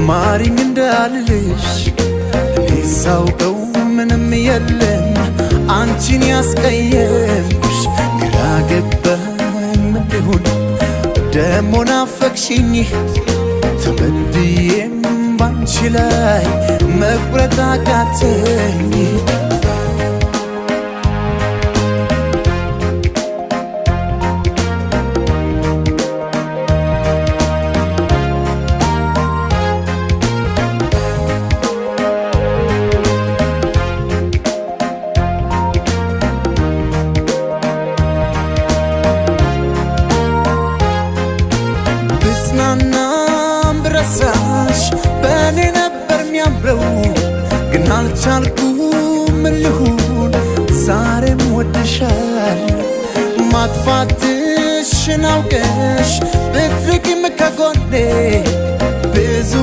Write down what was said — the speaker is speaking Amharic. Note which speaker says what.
Speaker 1: ማሪኝ እንዳልልሽ ሊሳውቀው ምንም የለም አንቺን ያስቀየምኩሽ ግራ ገባኝ ምን ልሁን ደሞ ናፈቅሽኝ ተበድዬም ባንቺ ላይ መቁረጥ አቃተኝ ብጽናናም ብረሳሽ በኔ ነበር ሚያምረው ግን አልቻልኩም ምን ልሁን ዛሬም ወድሻለሁ ማጥፋትሽን አውቀሽ ብትርቂም ከጎኔ ብዙ